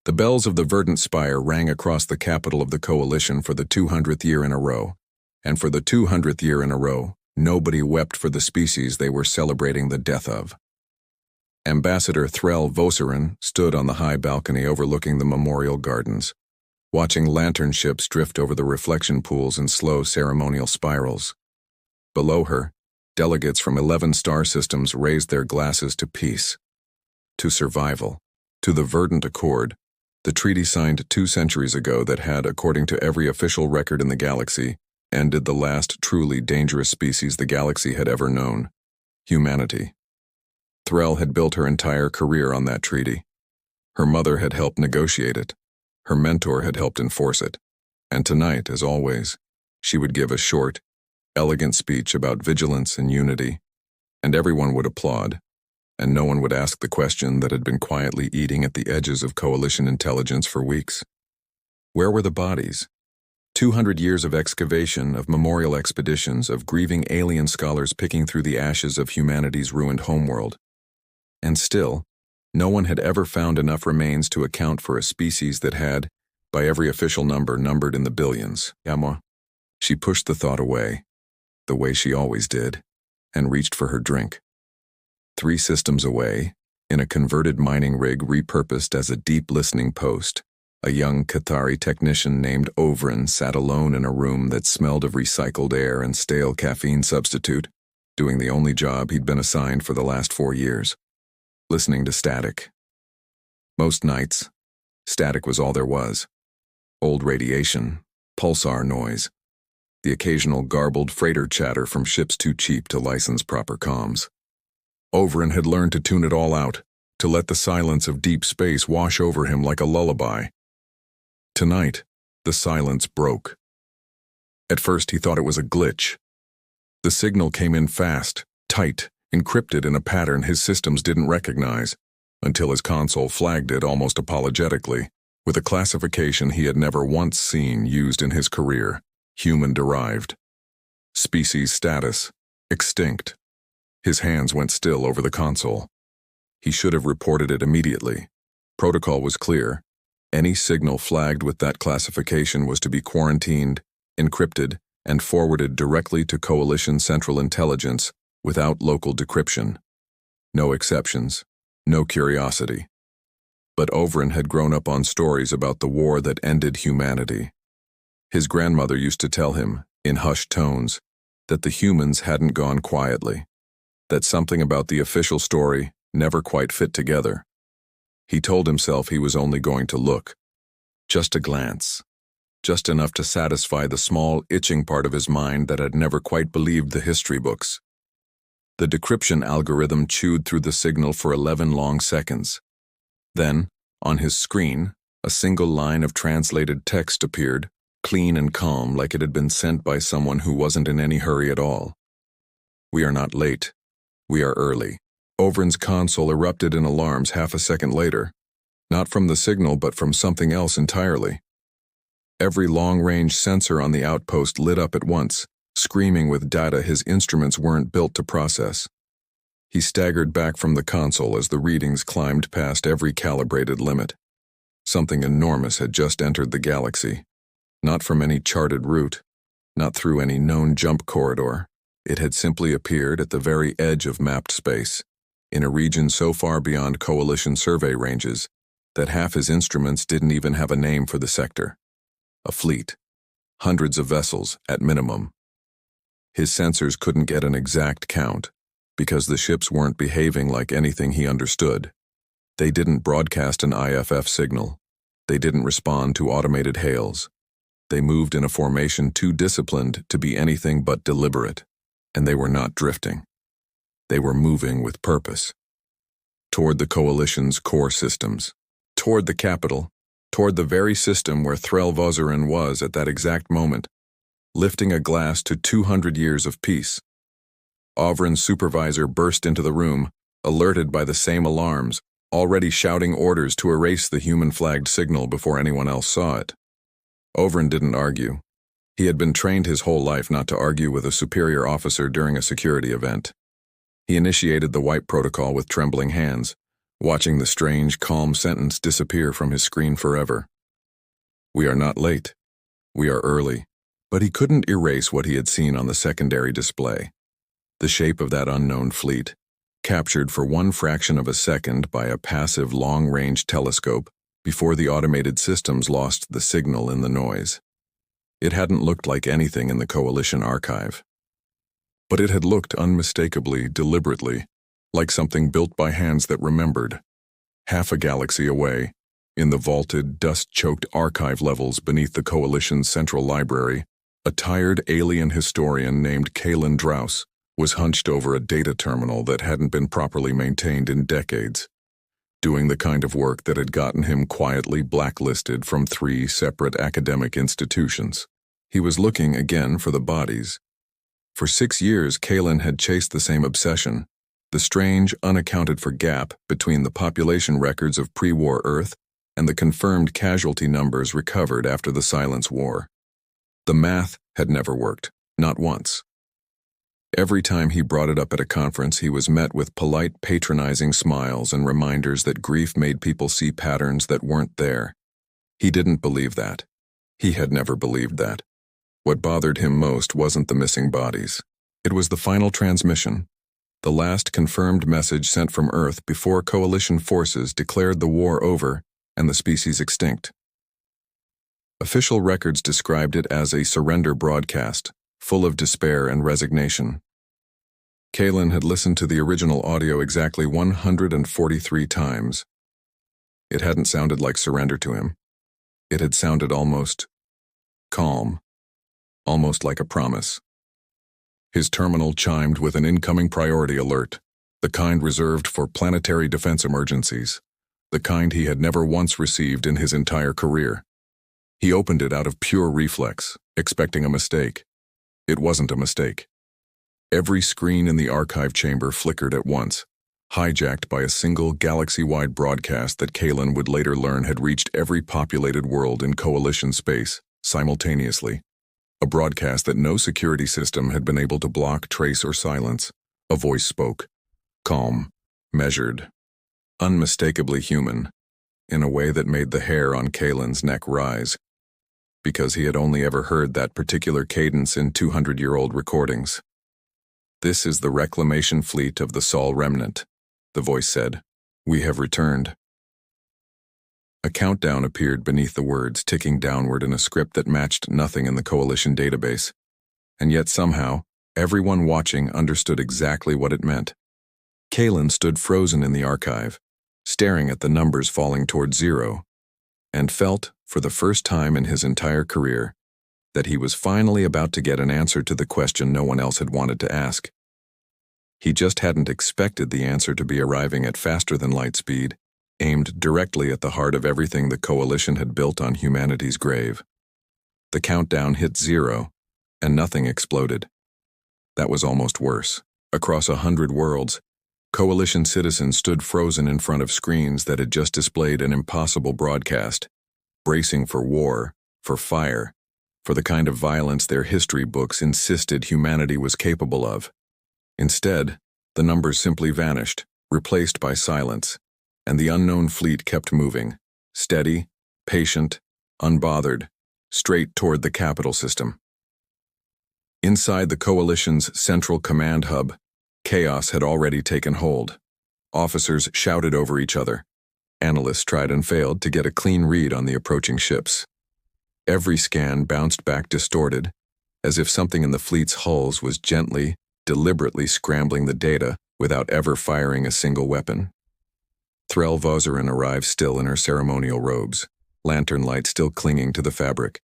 The bells of the verdant spire rang across the capital of the coalition for the 200th year in a row, and for the 200th year in a row, nobody wept for the species they were celebrating the death of. Ambassador Threll Vosarin stood on the high balcony overlooking the memorial gardens, watching lantern ships drift over the reflection pools in slow ceremonial spirals. Below her, delegates from 11 star systems raised their glasses to peace, to survival, to the Verdant Accord, the treaty signed 2 centuries ago that had, according to every official record in the galaxy, ended the last truly dangerous species the galaxy had ever known: humanity. Threll had built her entire career on that treaty. Her mother had helped negotiate it. Her mentor had helped enforce it. And tonight, as always, she would give a short, elegant speech about vigilance and unity, and everyone would applaud, and no one would ask the question that had been quietly eating at the edges of coalition intelligence for weeks. Where were the bodies? 200 years of excavation, of memorial expeditions, of grieving alien scholars picking through the ashes of humanity's ruined homeworld. And still, no one had ever found enough remains to account for a species that had, by every official number, numbered in the billions. Yamwa. She pushed the thought away, the way she always did, and reached for her drink. 3 systems away, in a converted mining rig repurposed as a deep listening post, a young Cathari technician named Ovrin sat alone in a room that smelled of recycled air and stale caffeine substitute, doing the only job he'd been assigned for the last 4 years: listening to static. Most nights, static was all there was. Old radiation, pulsar noise, the occasional garbled freighter chatter from ships too cheap to license proper comms. Ovrin had learned to tune it all out, to let the silence of deep space wash over him like a lullaby. Tonight, the silence broke. At first he thought it was a glitch. The signal came in fast, tight, encrypted in a pattern his systems didn't recognize, until his console flagged it almost apologetically, with a classification he had never once seen used in his career: human-derived. Species status: extinct. His hands went still over the console. He should have reported it immediately. Protocol was clear. Any signal flagged with that classification was to be quarantined, encrypted, and forwarded directly to Coalition Central Intelligence without local decryption. No exceptions, no curiosity. But Ovrin had grown up on stories about the war that ended humanity. His grandmother used to tell him, in hushed tones, that the humans hadn't gone quietly, that something about the official story never quite fit together. He told himself he was only going to look. Just a glance. Just enough to satisfy the small, itching part of his mind that had never quite believed the history books. The decryption algorithm chewed through the signal for 11 long seconds. Then, on his screen, a single line of translated text appeared, clean and calm, like it had been sent by someone who wasn't in any hurry at all. "We are not late. We are early." Ovrin's console erupted in alarms half a second later, not from the signal but from something else entirely. Every long-range sensor on the outpost lit up at once, screaming with data his instruments weren't built to process. He staggered back from the console as the readings climbed past every calibrated limit. Something enormous had just entered the galaxy. Not from any charted route, not through any known jump corridor. It had simply appeared at the very edge of mapped space, in a region so far beyond Coalition survey ranges that half his instruments didn't even have a name for the sector. A fleet. Hundreds of vessels, at minimum. His sensors couldn't get an exact count, because the ships weren't behaving like anything he understood. They didn't broadcast an IFF signal. They didn't respond to automated hails. They moved in a formation too disciplined to be anything but deliberate, and they were not drifting. They were moving with purpose. Toward the Coalition's core systems. Toward the capital. Toward the very system where Threll Vosarin was at that exact moment, lifting a glass to 200 years of peace. Ovrin's supervisor burst into the room, alerted by the same alarms, already shouting orders to erase the human-flagged signal before anyone else saw it. Ovrin didn't argue. He had been trained his whole life not to argue with a superior officer during a security event. He initiated the wipe protocol with trembling hands, watching the strange, calm sentence disappear from his screen forever. We are not late. We are early. But he couldn't erase what he had seen on the secondary display. The shape of that unknown fleet, captured for one fraction of a second by a passive long-range telescope before the automated systems lost the signal in the noise. It hadn't looked like anything in the Coalition archive. But it had looked unmistakably, deliberately, like something built by hands that remembered. Half a galaxy away, in the vaulted, dust-choked archive levels beneath the Coalition's central library, a tired alien historian named Kalen Drouse was hunched over a data terminal that hadn't been properly maintained in decades, doing the kind of work that had gotten him quietly blacklisted from 3 separate academic institutions. He was looking again for the bodies. For 6 years, Kalen had chased the same obsession, the strange, unaccounted-for gap between the population records of pre-war Earth and the confirmed casualty numbers recovered after the Silence War. The math had never worked, not once. Every time he brought it up at a conference, he was met with polite, patronizing smiles and reminders that grief made people see patterns that weren't there. He didn't believe that. He had never believed that. What bothered him most wasn't the missing bodies. It was the final transmission, the last confirmed message sent from Earth before Coalition forces declared the war over and the species extinct. Official records described it as a surrender broadcast, full of despair and resignation. Kalen had listened to the original audio exactly 143 times. It hadn't sounded like surrender to him. It had sounded almost calm, almost like a promise. His terminal chimed with an incoming priority alert, the kind reserved for planetary defense emergencies, the kind he had never once received in his entire career. He opened it out of pure reflex, expecting a mistake. It wasn't a mistake. Every screen in the archive chamber flickered at once, hijacked by a single galaxy-wide broadcast that Kalen would later learn had reached every populated world in Coalition space, simultaneously. A broadcast that no security system had been able to block, trace, or silence. A voice spoke. Calm, measured, unmistakably human, in a way that made the hair on Kalen's neck rise, because he had only ever heard that particular cadence in 200-year-old recordings. "This is the reclamation fleet of the Sol Remnant," the voice said. "We have returned." A countdown appeared beneath the words, ticking downward in a script that matched nothing in the Coalition database. And yet somehow, everyone watching understood exactly what it meant. Kalen stood frozen in the archive, staring at the numbers falling toward 0, and felt, for the first time in his entire career, that he was finally about to get an answer to the question no one else had wanted to ask. He just hadn't expected the answer to be arriving at faster than light speed, aimed directly at the heart of everything the Coalition had built on humanity's grave. The countdown hit 0, and nothing exploded. That was almost worse. Across 100 worlds, Coalition citizens stood frozen in front of screens that had just displayed an impossible broadcast, bracing for war, for fire, for the kind of violence their history books insisted humanity was capable of. Instead, the numbers simply vanished, replaced by silence, and the unknown fleet kept moving, steady, patient, unbothered, straight toward the capital system. Inside the Coalition's central command hub, chaos had already taken hold. Officers shouted over each other. Analysts tried and failed to get a clean read on the approaching ships. Every scan bounced back distorted, as if something in the fleet's hulls was gently, deliberately scrambling the data without ever firing a single weapon. Threll Vozerin arrived still in her ceremonial robes, lantern light still clinging to the fabric,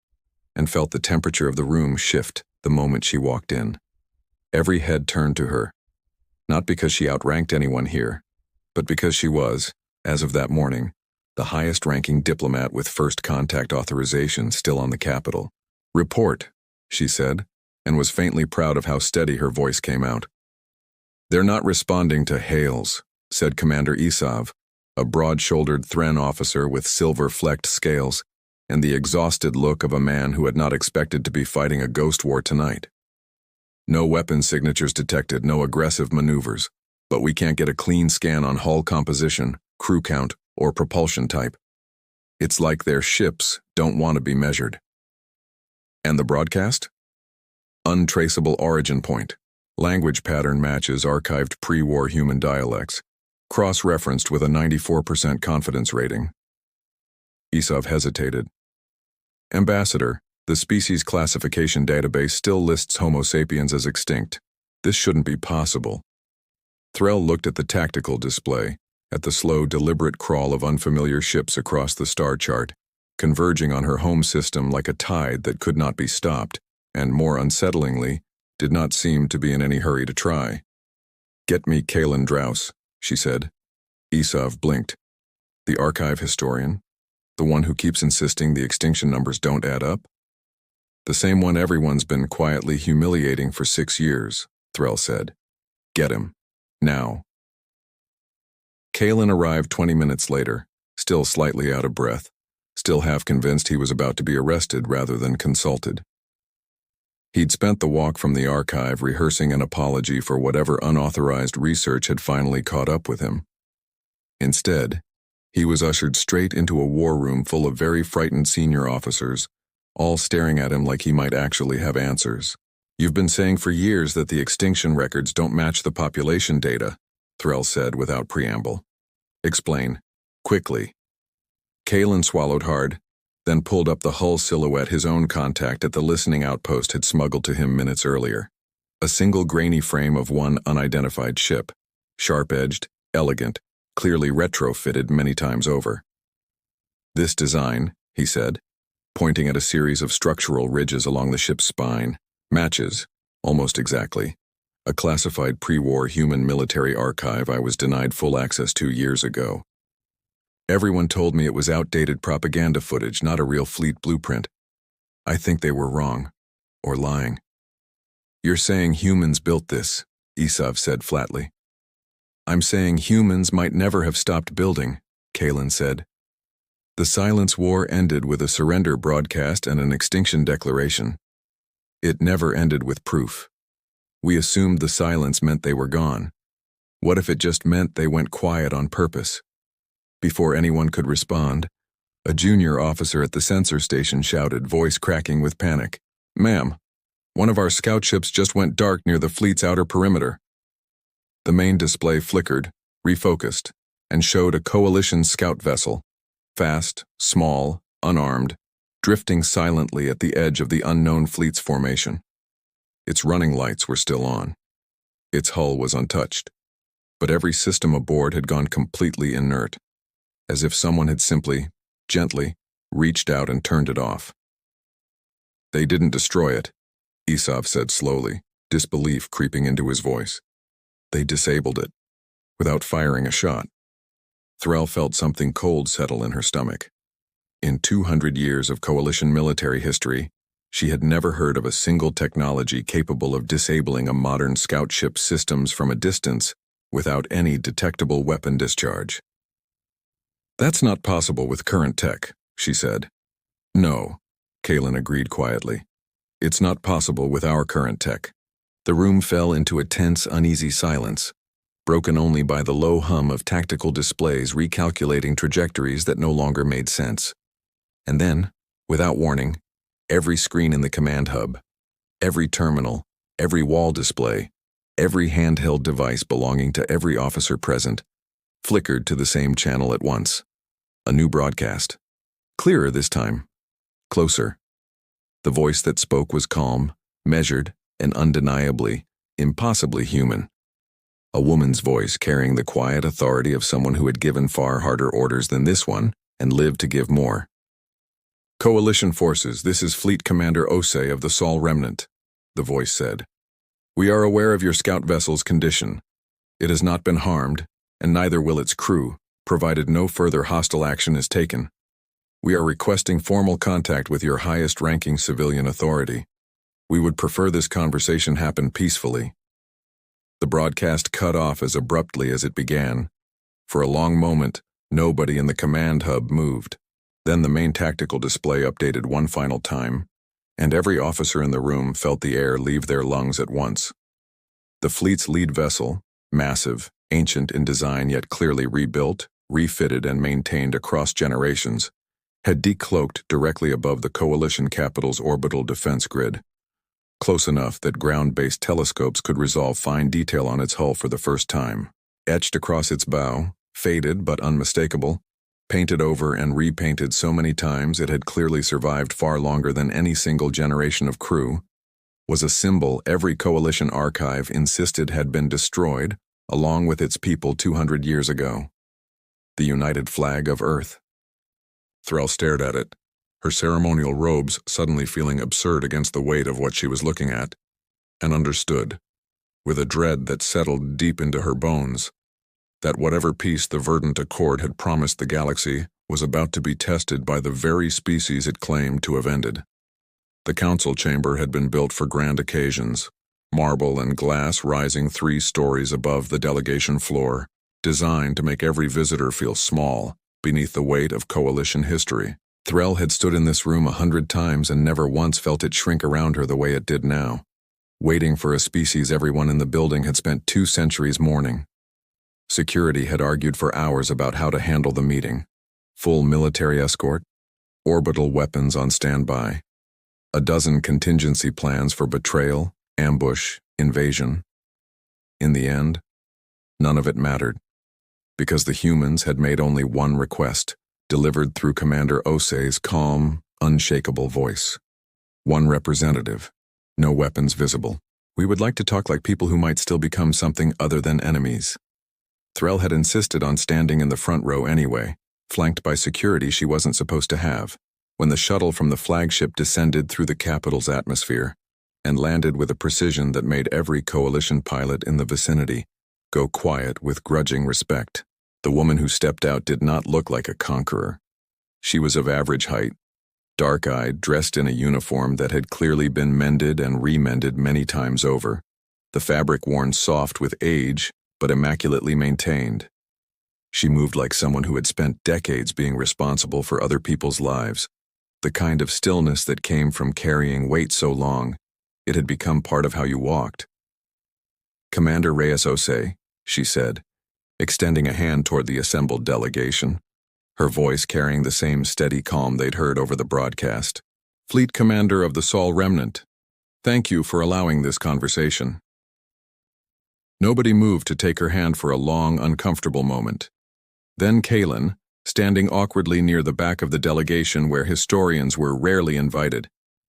and felt the temperature of the room shift the moment she walked in. Every head turned to her, not because she outranked anyone here, but because she was, as of that morning, the highest-ranking diplomat with first contact authorization still on the Capitol. "Report," she said, and was faintly proud of how steady her voice came out. "They're not responding to hails," said Commander Isav, a broad-shouldered Thren officer with silver-flecked scales and the exhausted look of a man who had not expected to be fighting a ghost war tonight. "No weapon signatures detected, no aggressive maneuvers, but we can't get a clean scan on hull composition, crew count, or propulsion type. It's like their ships don't want to be measured. And the broadcast? Untraceable origin point. Language pattern matches archived pre-war human dialects, cross-referenced with a 94% confidence rating. Isov hesitated. Ambassador, the species classification database still lists Homo sapiens as extinct. This shouldn't be possible. Threll looked at the tactical display, at the slow, deliberate crawl of unfamiliar ships across the star chart, converging on her home system like a tide that could not be stopped, and more unsettlingly, did not seem to be in any hurry to try. "Get me Kalen Drouse," she said. Isov blinked. The archive historian? The one who keeps insisting the extinction numbers don't add up? The same one everyone's been quietly humiliating for 6 years, Threll said. "Get him. Now." Kalen arrived 20 minutes later, still slightly out of breath, still half convinced he was about to be arrested rather than consulted. He'd spent the walk from the archive rehearsing an apology for whatever unauthorized research had finally caught up with him. Instead, he was ushered straight into a war room full of very frightened senior officers, all staring at him like he might actually have answers. "You've been saying for years that the extinction records don't match the population data," Threll said without preamble. "Explain. Quickly." Kalen swallowed hard, then pulled up the hull silhouette his own contact at the listening outpost had smuggled to him minutes earlier. A single grainy frame of one unidentified ship, sharp-edged, elegant, clearly retrofitted many times over. "This design," he said, pointing at a series of structural ridges along the ship's spine, "matches, almost exactly, a classified pre-war human military archive I was denied full access to years ago. Everyone told me it was outdated propaganda footage, not a real fleet blueprint. I think they were wrong, or lying." "You're saying humans built this," Isov said flatly. "I'm saying humans might never have stopped building," Kalen said. "The Silence War ended with a surrender broadcast and an extinction declaration. It never ended with proof. We assumed the silence meant they were gone. What if it just meant they went quiet on purpose?" Before anyone could respond, a junior officer at the sensor station shouted, voice cracking with panic, "Ma'am, one of our scout ships just went dark near the fleet's outer perimeter." The main display flickered, refocused, and showed a coalition scout vessel, fast, small, unarmed, drifting silently at the edge of the unknown fleet's formation. Its running lights were still on. Its hull was untouched, but every system aboard had gone completely inert, as if someone had simply, gently, reached out and turned it off. "They didn't destroy it," Isov said slowly, disbelief creeping into his voice. "They disabled it, without firing a shot." Threll felt something cold settle in her stomach. In 200 years of coalition military history, she had never heard of a single technology capable of disabling a modern scout ship's systems from a distance without any detectable weapon discharge. "That's not possible with current tech," she said. "No," Kalen agreed quietly. "It's not possible with our current tech." The room fell into a tense, uneasy silence, broken only by the low hum of tactical displays recalculating trajectories that no longer made sense. And then, without warning, every screen in the command hub, every terminal, every wall display, every handheld device belonging to every officer present, flickered to the same channel at once. A new broadcast. Clearer this time. Closer. The voice that spoke was calm, measured, and undeniably, impossibly human. A woman's voice carrying the quiet authority of someone who had given far harder orders than this one and lived to give more. "Coalition forces, this is Fleet Commander Osei of the Sol Remnant," the voice said. "We are aware of your scout vessel's condition. It has not been harmed, and neither will its crew, provided no further hostile action is taken. We are requesting formal contact with your highest-ranking civilian authority. We would prefer this conversation happen peacefully." The broadcast cut off as abruptly as it began. For a long moment, nobody in the command hub moved. Then the main tactical display updated one final time, and every officer in the room felt the air leave their lungs at once. The fleet's lead vessel, massive, ancient in design yet clearly rebuilt, refitted and maintained across generations, had decloaked directly above the Coalition capital's orbital defense grid, close enough that ground-based telescopes could resolve fine detail on its hull for the first time. Etched across its bow, faded but unmistakable, painted over and repainted so many times it had clearly survived far longer than any single generation of crew, was a symbol every Coalition archive insisted had been destroyed, along with its people 200 years ago. The united flag of Earth. Thrall stared at it, her ceremonial robes suddenly feeling absurd against the weight of what she was looking at, and understood, with a dread that settled deep into her bones, that whatever peace the verdant accord had promised the galaxy was about to be tested by the very species it claimed to have ended. The council chamber had been built for grand occasions, marble and glass rising 3 stories above the delegation floor, designed to make every visitor feel small beneath the weight of Coalition history. Thrall had stood in this room 100 times and never once felt it shrink around her the way it did now, waiting for a species everyone in the building had spent 2 centuries mourning. Security had argued for hours about how to handle the meeting. Full military escort, orbital weapons on standby, a dozen contingency plans for betrayal, ambush, invasion. In the end, none of it mattered, because the humans had made only one request, delivered through Commander Osei's calm, unshakable voice. One representative, no weapons visible. We would like to talk like people who might still become something other than enemies. Thrall had insisted on standing in the front row anyway, flanked by security she wasn't supposed to have, when the shuttle from the flagship descended through the capital's atmosphere and landed with a precision that made every Coalition pilot in the vicinity go quiet with grudging respect. The woman who stepped out did not look like a conqueror. She was of average height, dark-eyed, dressed in a uniform that had clearly been mended and remended many times over, the fabric worn soft with age but immaculately maintained. She moved like someone who had spent decades being responsible for other people's lives, the kind of stillness that came from carrying weight so long it had become part of how you walked. "Commander Reyes Osei," she said, extending a hand toward the assembled delegation, her voice carrying the same steady calm they'd heard over the broadcast. "Fleet Commander of the Sol Remnant, thank you for allowing this conversation." Nobody moved to take her hand for a long, uncomfortable moment. Then Kalen, standing awkwardly near the back of the delegation where historians were rarely invited,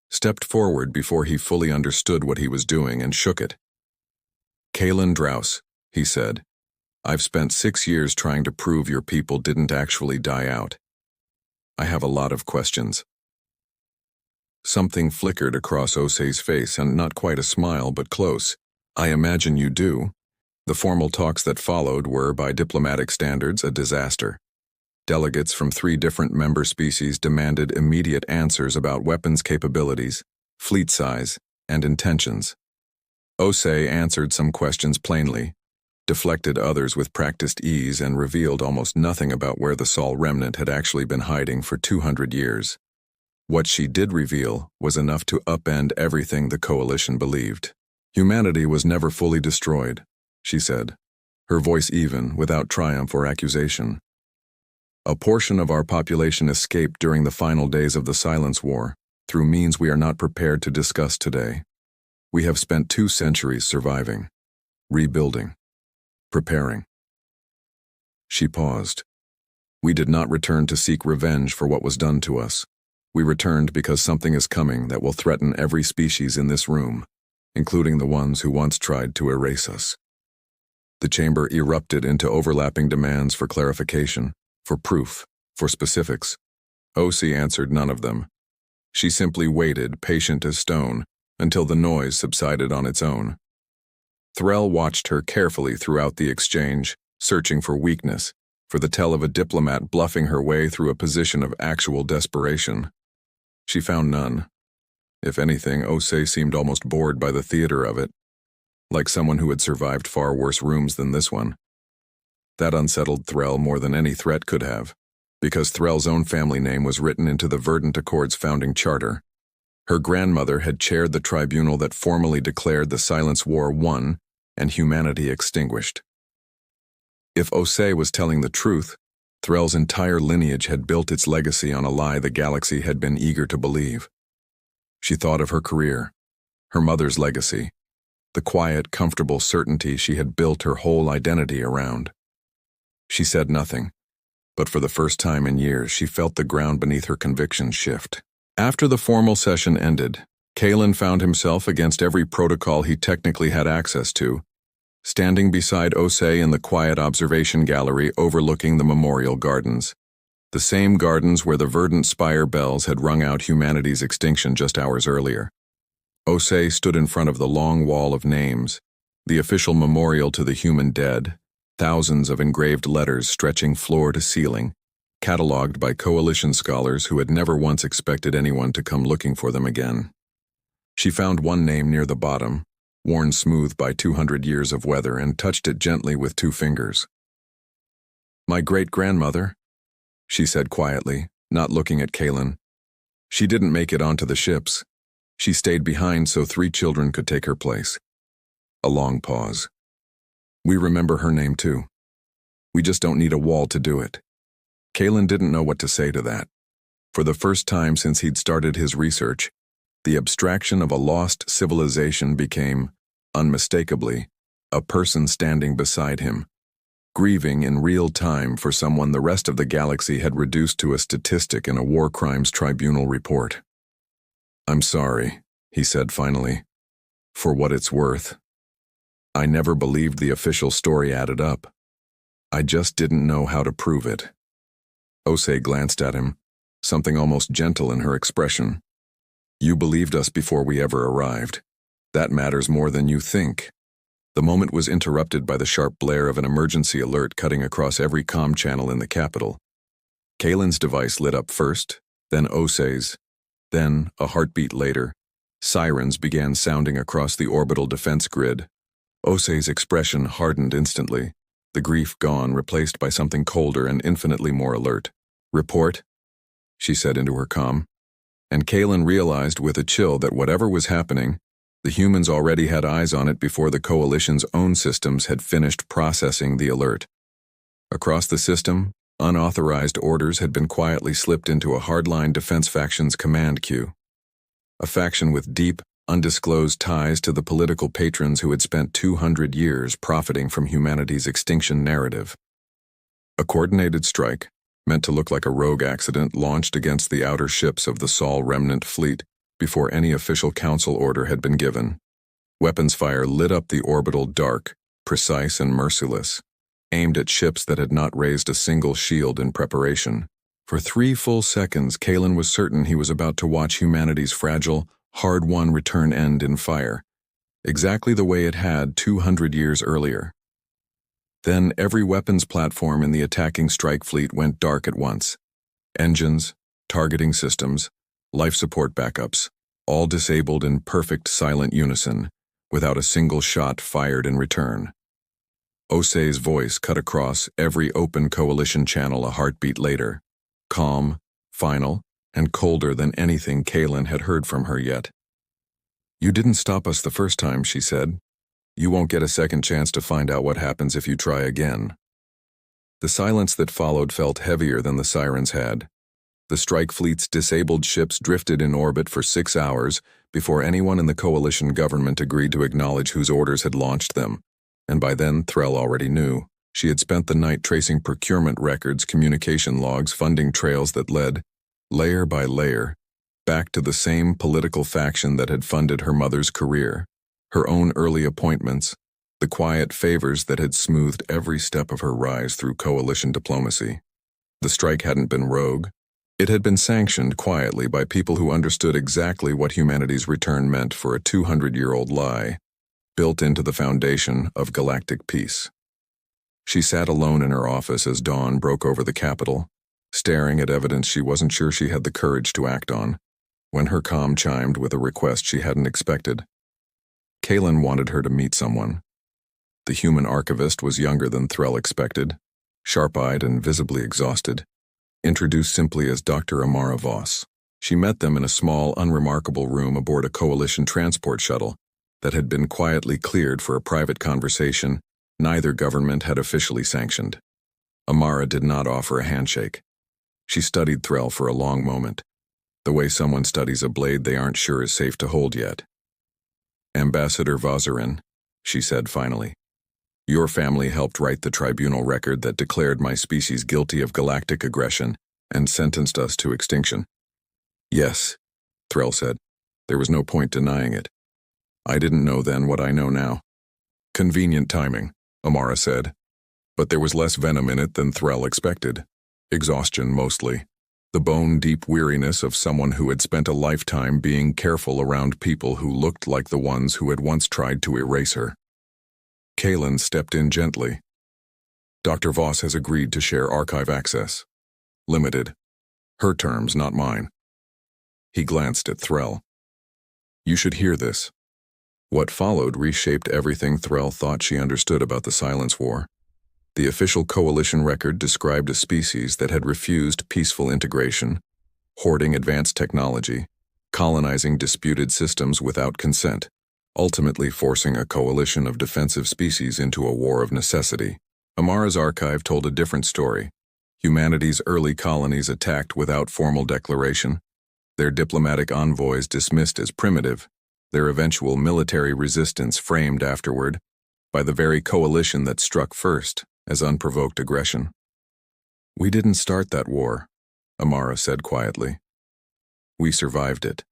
stepped forward before he fully understood what he was doing and shook it. "Kalen Drouse," he said, "I've spent 6 years trying to prove your people didn't actually die out. I have a lot of questions." Something flickered across Osei's face, and not quite a smile, but close. "I imagine you do." The formal talks that followed were, by diplomatic standards, a disaster. Delegates from 3 different member species demanded immediate answers about weapons capabilities, fleet size, and intentions. Osei answered some questions plainly, deflected others with practiced ease, and revealed almost nothing about where the Sol Remnant had actually been hiding for 200 years. What she did reveal was enough to upend everything the Coalition believed. "Humanity was never fully destroyed," she said, her voice even, without triumph or accusation. "A portion of our population escaped during the final days of the Silence War, through means we are not prepared to discuss today. We have spent 2 centuries surviving, rebuilding, preparing." She paused. "We did not return to seek revenge for what was done to us. We returned because something is coming that will threaten every species in this room, including the ones who once tried to erase us." The chamber erupted into overlapping demands for clarification, for proof, for specifics. Osei answered none of them. She simply waited, patient as stone, until the noise subsided on its own. Thrall watched her carefully throughout the exchange, searching for weakness, for the tell of a diplomat bluffing her way through a position of actual desperation. She found none. If anything, Osei seemed almost bored by the theater of it, like someone who had survived far worse rooms than this one. That unsettled Thrall more than any threat could have, because Thrall's own family name was written into the Verdant Accord's founding charter. Her grandmother had chaired the tribunal that formally declared the Silence War won and humanity extinguished. If Osei was telling the truth, Threll's entire lineage had built its legacy on a lie the galaxy had been eager to believe. She thought of her career, her mother's legacy, the quiet, comfortable certainty she had built her whole identity around. She said nothing, but for the first time in years she felt the ground beneath her convictions shift. After the formal session ended, Kalen found himself against every protocol he technically had access to, standing beside Osei in the quiet observation gallery overlooking the memorial gardens. The same gardens where the verdant spire bells had rung out humanity's extinction just hours earlier. Osei stood in front of the long wall of names, the official memorial to the human dead, thousands of engraved letters stretching floor to ceiling, catalogued by coalition scholars who had never once expected anyone to come looking for them again. She found one name near the bottom, worn smooth by 200 years of weather, and touched it gently with 2 fingers. "My great-grandmother," she said quietly, not looking at Kalen. "She didn't make it onto the ships. She stayed behind so 3 children could take her place." A long pause. "We remember her name too. We just don't need a wall to do it." Kalen didn't know what to say to that. For the first time since he'd started his research, the abstraction of a lost civilization became, unmistakably, a person standing beside him, grieving in real time for someone the rest of the galaxy had reduced to a statistic in a war crimes tribunal report. "I'm sorry," he said finally. "For what it's worth. I never believed the official story added up. I just didn't know how to prove it." Osei glanced at him, something almost gentle in her expression. "You believed us before we ever arrived. That matters more than you think." The moment was interrupted by the sharp blare of an emergency alert cutting across every comm channel in the capital. Kalen's device lit up first, then Osei's. Then, a heartbeat later, sirens began sounding across the orbital defense grid. Osei's expression hardened instantly, the grief gone, replaced by something colder and infinitely more alert. "Report," she said into her comm. And Kalen realized with a chill that whatever was happening, the humans already had eyes on it before the Coalition's own systems had finished processing the alert. Across the system, unauthorized orders had been quietly slipped into a hardline defense faction's command queue. A faction with deep, undisclosed ties to the political patrons who had spent 200 years profiting from humanity's extinction narrative. A coordinated strike, meant to look like a rogue accident, launched against the outer ships of the Sol remnant fleet before any official council order had been given. Weapons fire lit up the orbital dark, precise and merciless, aimed at ships that had not raised a single shield in preparation. For 3 full seconds, Kalen was certain he was about to watch humanity's fragile, hard-won return end in fire, exactly the way it had 200 years earlier. Then every weapons platform in the attacking strike fleet went dark at once. Engines, targeting systems, life support backups, all disabled in perfect silent unison, without a single shot fired in return. Osei's voice cut across every open coalition channel a heartbeat later, calm, final, and colder than anything Kalen had heard from her yet. "You didn't stop us the first time," she said. "You won't get a second chance to find out what happens if you try again." The silence that followed felt heavier than the sirens had. The strike fleet's disabled ships drifted in orbit for 6 hours before anyone in the coalition government agreed to acknowledge whose orders had launched them, and by then Threll already knew. She had spent the night tracing procurement records, communication logs, funding trails that led, layer by layer, back to the same political faction that had funded her mother's career, her own early appointments, the quiet favors that had smoothed every step of her rise through coalition diplomacy. The strike hadn't been rogue. It had been sanctioned quietly by people who understood exactly what humanity's return meant for a 200-year-old lie, built into the foundation of galactic peace. She sat alone in her office as dawn broke over the capital, staring at evidence she wasn't sure she had the courage to act on, when her comm chimed with a request she hadn't expected. Kalen wanted her to meet someone. The human archivist was younger than Threll expected, sharp-eyed and visibly exhausted, introduced simply as Dr. Amara Voss. She met them in a small, unremarkable room aboard a coalition transport shuttle that had been quietly cleared for a private conversation neither government had officially sanctioned. Amara did not offer a handshake. She studied Threll for a long moment, the way someone studies a blade they aren't sure is safe to hold yet. "Ambassador Vozarin," she said finally, "your family helped write the tribunal record that declared my species guilty of galactic aggression and sentenced us to extinction." "Yes," Threll said. There was no point denying it. "I didn't know then what I know now." "Convenient timing," Amara said. But there was less venom in it than Threll expected. Exhaustion, mostly. The bone-deep weariness of someone who had spent a lifetime being careful around people who looked like the ones who had once tried to erase her. Kalen stepped in gently. "Dr. Voss has agreed to share archive access. Limited. Her terms, not mine." He glanced at Threll. "You should hear this." What followed reshaped everything Threll thought she understood about the Silence War. The official Coalition record described a species that had refused peaceful integration, hoarding advanced technology, colonizing disputed systems without consent, ultimately forcing a coalition of defensive species into a war of necessity. Amara's archive told a different story. Humanity's early colonies attacked without formal declaration, their diplomatic envoys dismissed as primitive, their eventual military resistance framed afterward by the very coalition that struck first as unprovoked aggression. "We didn't start that war," Amara said quietly. "We survived it.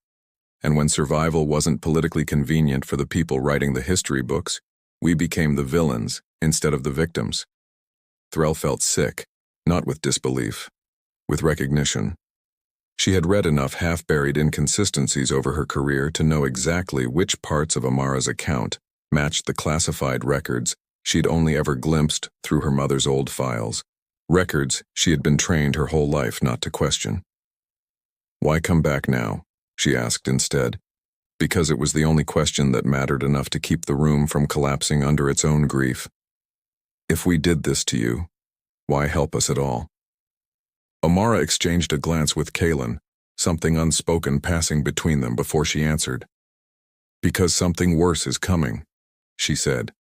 And when survival wasn't politically convenient for the people writing the history books, we became the villains instead of the victims." Threll felt sick, not with disbelief, with recognition. She had read enough half-buried inconsistencies over her career to know exactly which parts of Amara's account matched the classified records she'd only ever glimpsed through her mother's old files, records she had been trained her whole life not to question. "Why come back now?" she asked instead, because it was the only question that mattered enough to keep the room from collapsing under its own grief. "If we did this to you, why help us at all?" Amara exchanged a glance with Kalen, something unspoken passing between them before she answered. "Because something worse is coming," she said.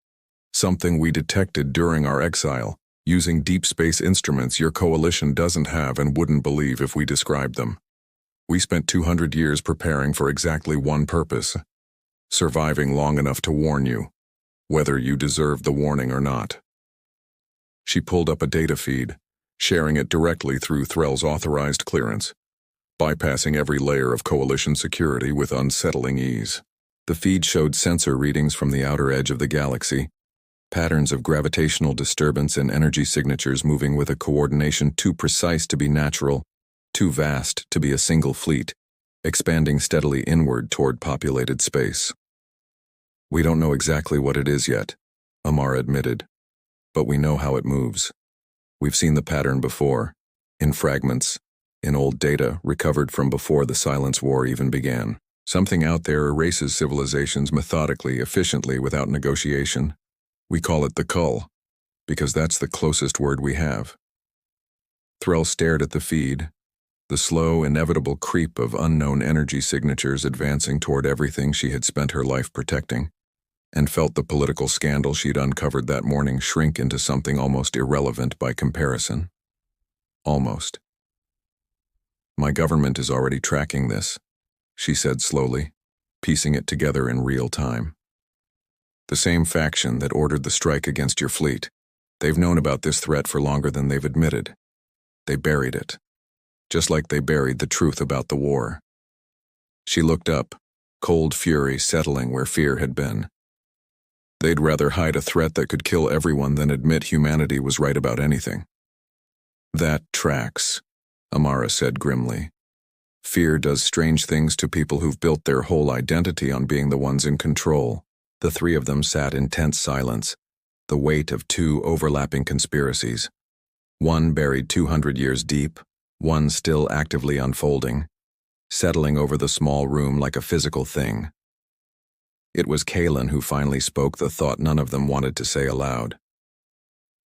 "Something we detected during our exile, using deep space instruments your coalition doesn't have and wouldn't believe if we described them. We spent 200 years preparing for exactly one purpose, surviving long enough to warn you, whether you deserved the warning or not." She pulled up a data feed, sharing it directly through Threll's authorized clearance, bypassing every layer of coalition security with unsettling ease. The feed showed sensor readings from the outer edge of the galaxy, patterns of gravitational disturbance and energy signatures moving with a coordination too precise to be natural, too vast to be a single fleet, expanding steadily inward toward populated space. "We don't know exactly what it is yet," Amara admitted, "but we know how it moves. We've seen the pattern before, in fragments, in old data recovered from before the Silence War even began. Something out there erases civilizations methodically, efficiently, without negotiation. We call it the cull, because that's the closest word we have." Threll stared at the feed, the slow, inevitable creep of unknown energy signatures advancing toward everything she had spent her life protecting, and felt the political scandal she'd uncovered that morning shrink into something almost irrelevant by comparison. Almost. "My government is already tracking this," she said slowly, piecing it together in real time. "The same faction that ordered the strike against your fleet. They've known about this threat for longer than they've admitted. They buried it, just like they buried the truth about the war." She looked up, cold fury settling where fear had been. They'd rather hide a threat that could kill everyone than admit humanity was right about anything. "That tracks," Amara said grimly. "Fear does strange things to people who've built their whole identity on being the ones in control." The three of them sat in tense silence, the weight of two overlapping conspiracies. One buried 200 years deep, one still actively unfolding, settling over the small room like a physical thing. It was Kalen who finally spoke the thought none of them wanted to say aloud.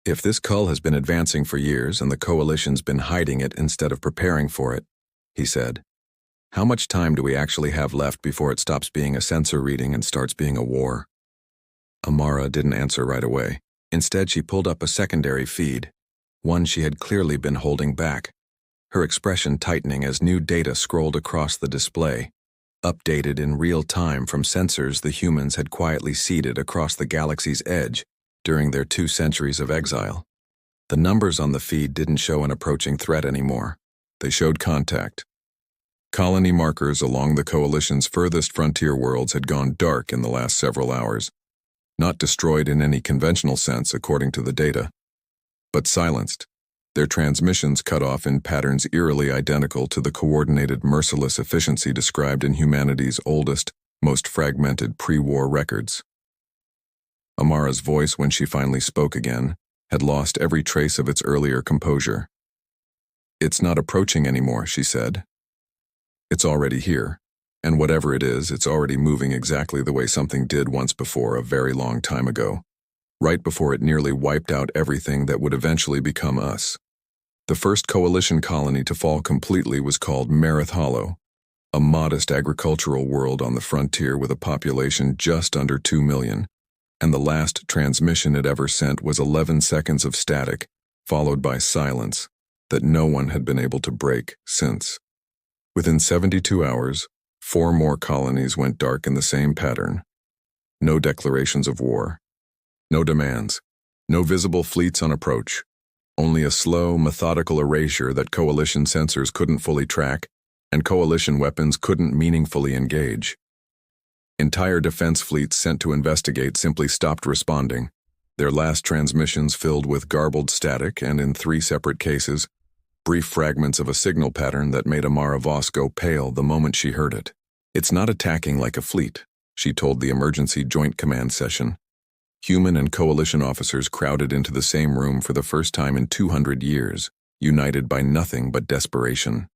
"If this cull has been advancing for years and the Coalition's been hiding it instead of preparing for it," he said, "how much time do we actually have left before it stops being a sensor reading and starts being a war?" Amara didn't answer right away. Instead, she pulled up a secondary feed, one she had clearly been holding back, her expression tightening as new data scrolled across the display, updated in real time from sensors the humans had quietly seeded across the galaxy's edge during their 2 centuries of exile. The numbers on the feed didn't show an approaching threat anymore. They showed contact. Colony markers along the Coalition's furthest frontier worlds had gone dark in the last several hours, not destroyed in any conventional sense according to the data, but silenced, their transmissions cut off in patterns eerily identical to the coordinated, merciless efficiency described in humanity's oldest, most fragmented pre-war records. Amara's voice, when she finally spoke again, had lost every trace of its earlier composure. "It's not approaching anymore," she said. "It's already here, and whatever it is, it's already moving exactly the way something did once before, a very long time ago, right before it nearly wiped out everything that would eventually become us." The first Coalition colony to fall completely was called Marith Hollow, a modest agricultural world on the frontier with a population just under 2 million, and the last transmission it ever sent was 11 seconds of static, followed by silence that no one had been able to break since. Within 72 hours, 4 more colonies went dark in the same pattern. No declarations of war, no demands, no visible fleets on approach. Only a slow, methodical erasure that Coalition sensors couldn't fully track, and Coalition weapons couldn't meaningfully engage. Entire defense fleets sent to investigate simply stopped responding, their last transmissions filled with garbled static and, in 3 separate cases, brief fragments of a signal pattern that made Amara Voss go pale the moment she heard it. "It's not attacking like a fleet," she told the Emergency Joint Command session. Human and Coalition officers crowded into the same room for the first time in 200 years, united by nothing but desperation.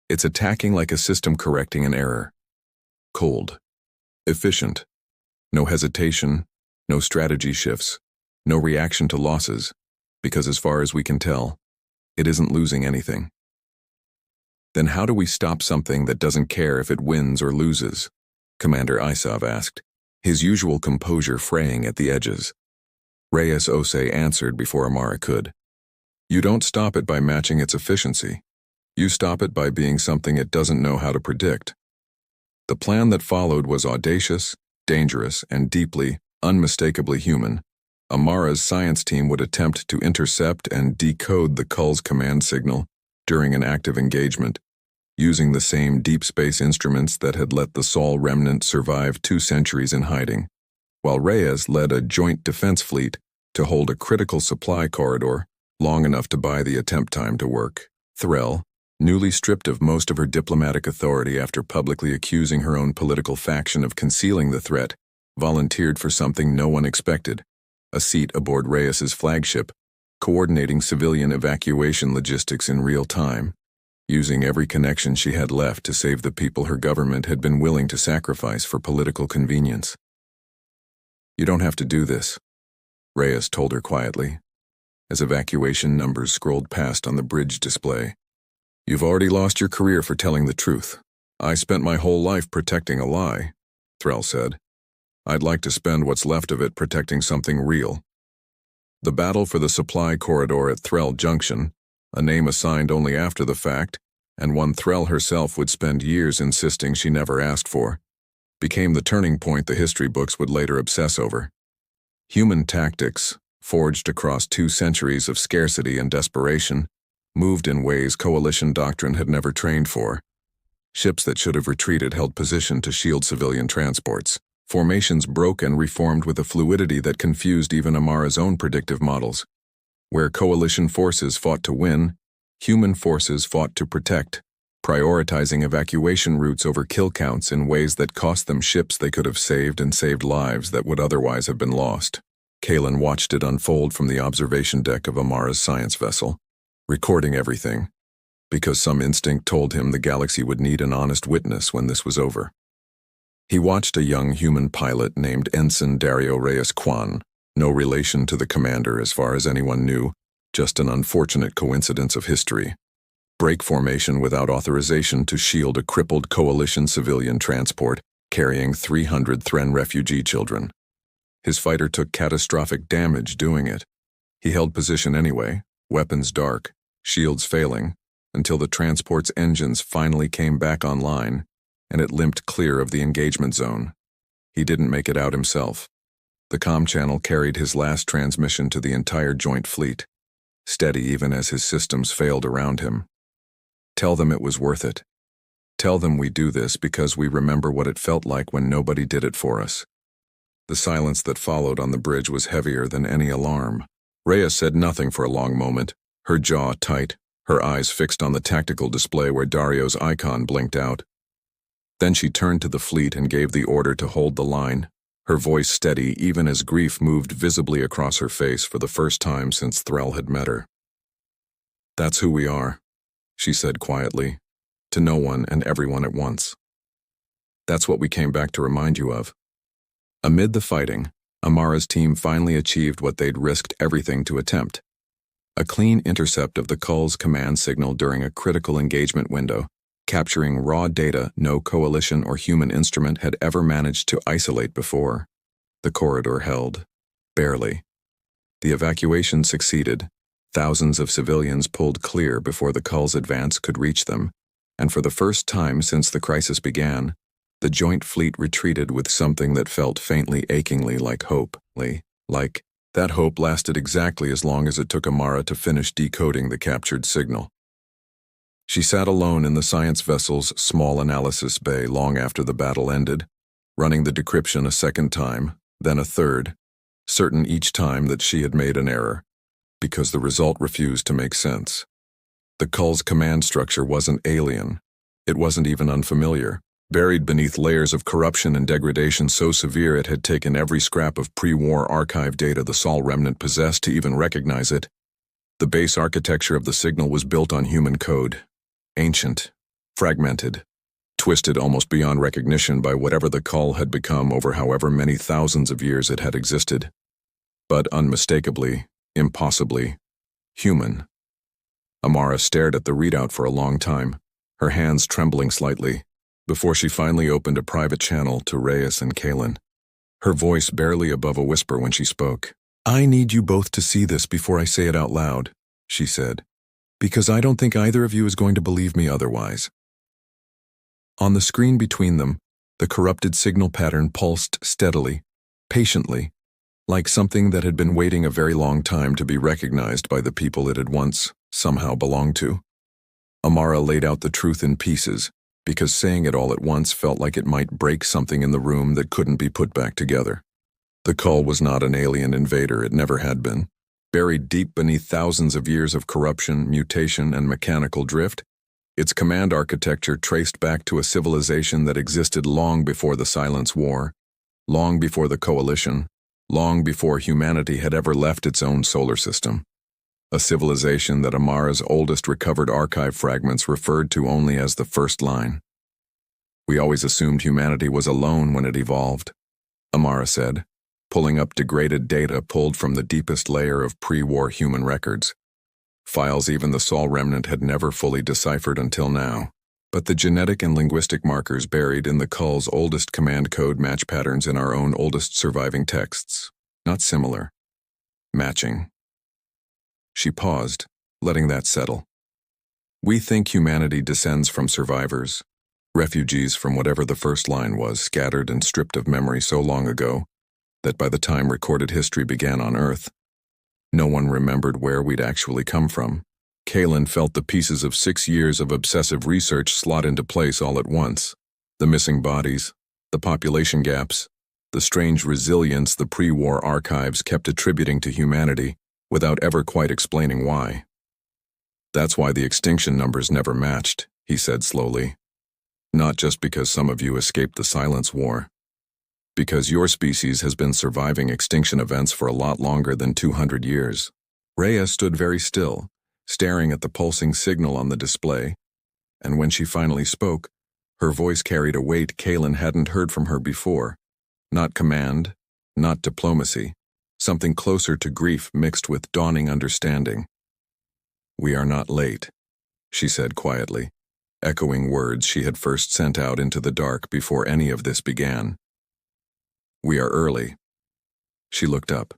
"It's attacking like a system correcting an error. Cold. Efficient. No hesitation, no strategy shifts, no reaction to losses, because as far as we can tell, it isn't losing anything." "Then how do we stop something that doesn't care if it wins or loses?" Commander Isav asked, his usual composure fraying at the edges. Reyes Ose answered before Amara could. "You don't stop it by matching its efficiency. You stop it by being something it doesn't know how to predict." The plan that followed was audacious, dangerous, and deeply, unmistakably human. Amara's science team would attempt to intercept and decode the Cull's command signal during an active engagement, using the same deep space instruments that had let the Sol remnant survive 2 centuries in hiding, while Reyes led a joint defense fleet to hold a critical supply corridor long enough to buy the attempt time to work. Threll, newly stripped of most of her diplomatic authority after publicly accusing her own political faction of concealing the threat, volunteered for something no one expected, a seat aboard Reyes's flagship, coordinating civilian evacuation logistics in real time, using every connection she had left to save the people her government had been willing to sacrifice for political convenience. "You don't have to do this," Reyes told her quietly, as evacuation numbers scrolled past on the bridge display. "You've already lost your career for telling the truth. I spent my whole life protecting a lie," Threll said. "I'd like to spend what's left of it protecting something real." The battle for the supply corridor at Threll Junction, a name assigned only after the fact, and one Threll herself would spend years insisting she never asked for, became the turning point the history books would later obsess over. Human tactics, forged across 2 centuries of scarcity and desperation, moved in ways Coalition doctrine had never trained for. Ships that should have retreated held position to shield civilian transports. Formations broke and reformed with a fluidity that confused even Amara's own predictive models. Where Coalition forces fought to win, human forces fought to protect, prioritizing evacuation routes over kill counts in ways that cost them ships they could have saved and saved lives that would otherwise have been lost. Kalen watched it unfold from the observation deck of Amara's science vessel, recording everything, because some instinct told him the galaxy would need an honest witness when this was over. He watched a young human pilot named Ensign Dario Reyes Kwan, no relation to the commander as far as anyone knew, just an unfortunate coincidence of history, break formation without authorization to shield a crippled Coalition civilian transport carrying 300 Thren refugee children. His fighter took catastrophic damage doing it. He held position anyway, weapons dark, shields failing, until the transport's engines finally came back online, and it limped clear of the engagement zone. He didn't make it out himself. The comm channel carried his last transmission to the entire joint fleet, steady even as his systems failed around him. Tell them it was worth it. Tell them we do this because we remember what it felt like when nobody did it for us. The silence that followed on the bridge was heavier than any alarm. Rhea said nothing for a long moment, her jaw tight, her eyes fixed on the tactical display where Dario's icon blinked out. Then she turned to the fleet and gave the order to hold the line, her voice steady even as grief moved visibly across her face for the first time since Thrall had met her. "That's who we are," she said quietly, to no one and everyone at once. "That's what we came back to remind you of." Amid the fighting, Amara's team finally achieved what they'd risked everything to attempt. A clean intercept of the Cull's command signal during a critical engagement window, capturing raw data no coalition or human instrument had ever managed to isolate before. The corridor held. Barely. The evacuation succeeded. Thousands of civilians pulled clear before the Cull's advance could reach them, and for the first time since the crisis began, the joint fleet retreated with something that felt faintly achingly like hope. Like that hope lasted exactly as long as it took Amara to finish decoding the captured signal. She sat alone in the science vessel's small analysis bay long after the battle ended, running the decryption a second time, then a third, certain each time that she had made an error, because the result refused to make sense. The Cull's command structure wasn't alien. It wasn't even unfamiliar, buried beneath layers of corruption and degradation so severe it had taken every scrap of pre-war archive data the Sol remnant possessed to even recognize it. The base architecture of the signal was built on human code. Ancient, fragmented, twisted almost beyond recognition by whatever the Cull had become over however many thousands of years it had existed. But unmistakably, impossibly, human. Amara stared at the readout for a long time, her hands trembling slightly, before she finally opened a private channel to Reyes and Kalen, her voice barely above a whisper when she spoke. "I need you both to see this before I say it out loud," she said, "because I don't think either of you is going to believe me otherwise." On the screen between them, the corrupted signal pattern pulsed steadily, patiently, like something that had been waiting a very long time to be recognized by the people it had once, somehow belonged to. Amara laid out the truth in pieces, because saying it all at once felt like it might break something in the room that couldn't be put back together. The Cull was not an alien invader, it never had been. Buried deep beneath thousands of years of corruption, mutation, and mechanical drift, its command architecture traced back to a civilization that existed long before the Silence War, long before the Coalition, long before humanity had ever left its own solar system. A civilization that Amara's oldest recovered archive fragments referred to only as the first line. "We always assumed humanity was alone when it evolved," Amara said, pulling up degraded data pulled from the deepest layer of pre-war human records. Files even the Sol remnant had never fully deciphered until now. But the genetic and linguistic markers buried in the Cull's oldest command code match patterns in our own oldest surviving texts. Not similar. Matching. She paused, letting that settle. "We think humanity descends from survivors, refugees from whatever the first line was, scattered and stripped of memory so long ago that by the time recorded history began on Earth, no one remembered where we'd actually come from." Kalen felt the pieces of 6 years of obsessive research slot into place all at once. The missing bodies, the population gaps, the strange resilience the pre-war archives kept attributing to humanity without ever quite explaining why. "That's why the extinction numbers never matched," he said slowly. "Not just because some of you escaped the Silence War. Because your species has been surviving extinction events for a lot longer than 200 years. Rhea stood very still, staring at the pulsing signal on the display, and when she finally spoke, her voice carried a weight Kalen hadn't heard from her before. Not command, not diplomacy, something closer to grief mixed with dawning understanding. "We are not late," she said quietly, echoing words she had first sent out into the dark before any of this began. "We are early." She looked up.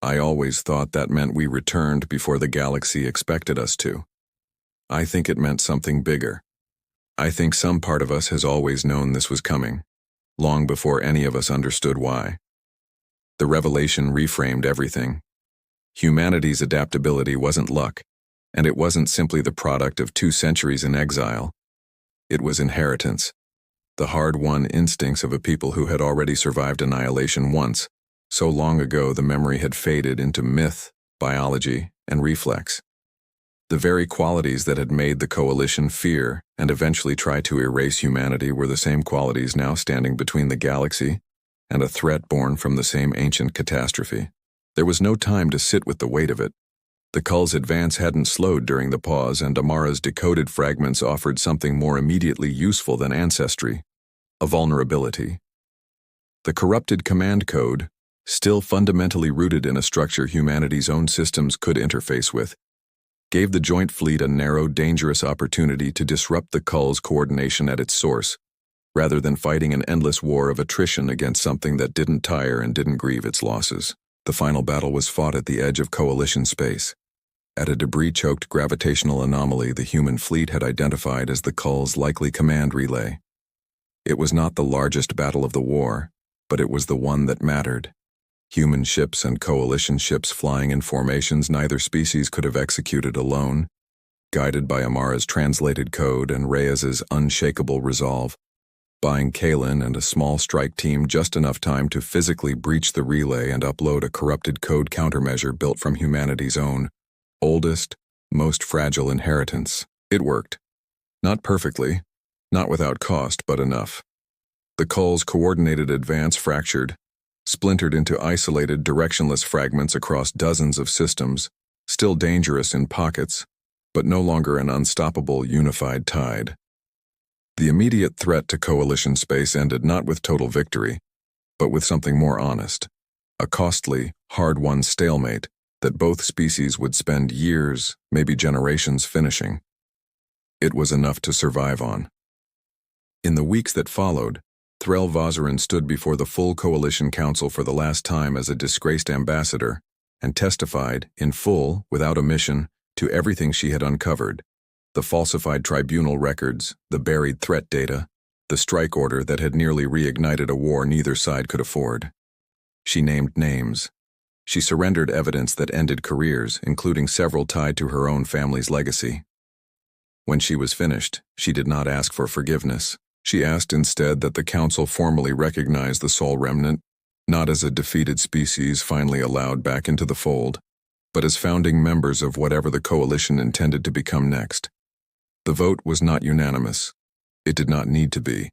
I always thought that meant we returned before the galaxy expected us to. I think it meant something bigger. I think some part of us has always known this was coming, long before any of us understood why. The revelation reframed everything. Humanity's adaptability wasn't luck, and it wasn't simply the product of 2 centuries in exile. It was inheritance, the hard-won instincts of a people who had already survived annihilation once. So long ago the memory had faded into myth, biology, and reflex. The very qualities that had made the Coalition fear and eventually try to erase humanity were the same qualities now standing between the galaxy and a threat born from the same ancient catastrophe. There was no time to sit with the weight of it. The Cull's advance hadn't slowed during the pause, and Amara's decoded fragments offered something more immediately useful than ancestry: a vulnerability. The corrupted command code, still fundamentally rooted in a structure humanity's own systems could interface with, gave the Joint Fleet a narrow, dangerous opportunity to disrupt the Cull's coordination at its source, rather than fighting an endless war of attrition against something that didn't tire and didn't grieve its losses. The final battle was fought at the edge of Coalition space, at a debris-choked gravitational anomaly the human fleet had identified as the Cull's likely command relay. It was not the largest battle of the war, but it was the one that mattered. Human ships and Coalition ships flying in formations neither species could have executed alone, guided by Amara's translated code and Reyes's unshakable resolve, buying Kalen and a small strike team just enough time to physically breach the relay and upload a corrupted code countermeasure built from humanity's own oldest, most fragile inheritance. It worked. Not perfectly, not without cost, but enough. The Cull's coordinated advance fractured, splintered into isolated, directionless fragments across dozens of systems, still dangerous in pockets, but no longer an unstoppable, unified tide. The immediate threat to Coalition space ended not with total victory, but with something more honest: a costly, hard-won stalemate that both species would spend years, maybe generations, finishing. It was enough to survive on. In the weeks that followed, Threl Vozarin stood before the full Coalition Council for the last time as a disgraced ambassador, and testified, in full, without omission, to everything she had uncovered: the falsified tribunal records, the buried threat data, the strike order that had nearly reignited a war neither side could afford. She named names. She surrendered evidence that ended careers, including several tied to her own family's legacy. When she was finished, she did not ask for forgiveness. She asked instead that the Council formally recognize the Sol Remnant, not as a defeated species finally allowed back into the fold, but as founding members of whatever the Coalition intended to become next. The vote was not unanimous. It did not need to be.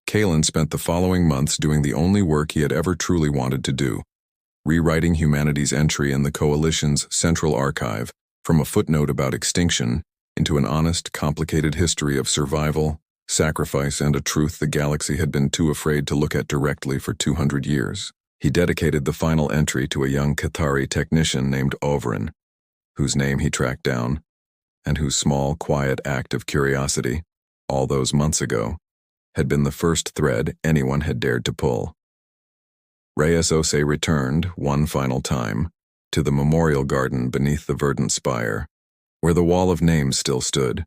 Kalen spent the following months doing the only work he had ever truly wanted to do: rewriting humanity's entry in the Coalition's central archive, from a footnote about extinction into an honest, complicated history of survival, sacrifice, and a truth the galaxy had been too afraid to look at directly for 200 years. He dedicated the final entry to a young Cathari technician named Overin, whose name he tracked down, and whose small, quiet act of curiosity, all those months ago, had been the first thread anyone had dared to pull. Reyes Ose returned, one final time, to the memorial garden beneath the verdant spire, where the wall of names still stood,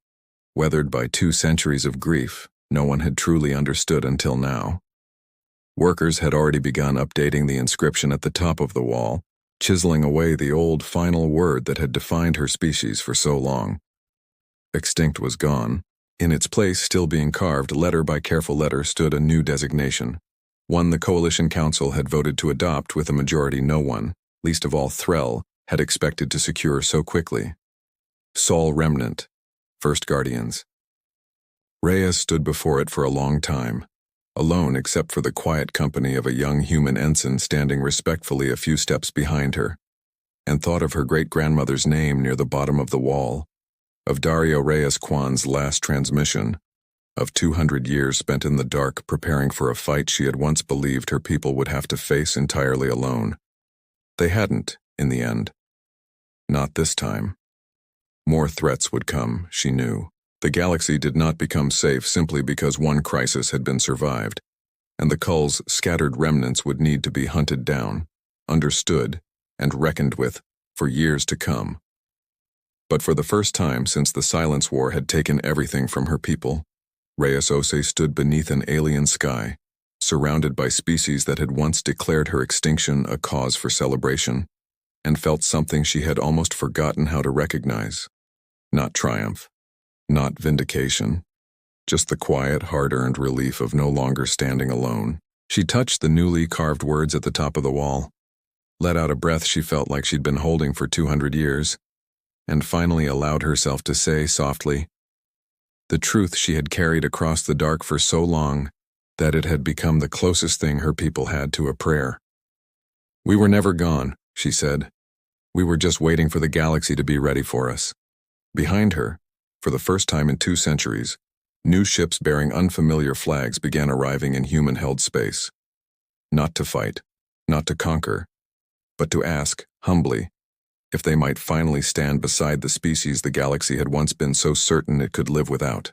weathered by 2 centuries of grief no one had truly understood until now. Workers had already begun updating the inscription at the top of the wall, chiseling away the old final word that had defined her species for so long. Extinct was gone. In its place, still being carved letter by careful letter, stood a new designation, one the Coalition Council had voted to adopt with a majority no one, least of all Threl, had expected to secure so quickly: Sol Remnant, First Guardians. Reyes stood before it for a long time, alone except for the quiet company of a young human ensign standing respectfully a few steps behind her, and thought of her great-grandmother's name near the bottom of the wall, of Dario Reyes Kwan's last transmission, of 200 years spent in the dark preparing for a fight she had once believed her people would have to face entirely alone. They hadn't, in the end. Not this time. More threats would come, she knew. The galaxy did not become safe simply because one crisis had been survived, and the Cull's scattered remnants would need to be hunted down, understood, and reckoned with for years to come. But for the first time since the Silence War had taken everything from her people, Reyes Ose stood beneath an alien sky, surrounded by species that had once declared her extinction a cause for celebration, and felt something she had almost forgotten how to recognize. Not triumph, not vindication, just the quiet, hard-earned relief of no longer standing alone. She touched the newly carved words at the top of the wall, let out a breath she felt like she'd been holding for 200 years, and finally allowed herself to say softly the truth she had carried across the dark for so long that it had become the closest thing her people had to a prayer. "We were never gone," she said. "We were just waiting for the galaxy to be ready for us." Behind her, for the first time in 2 centuries, new ships bearing unfamiliar flags began arriving in human-held space. Not to fight, not to conquer, but to ask, humbly, if they might finally stand beside the species the galaxy had once been so certain it could live without.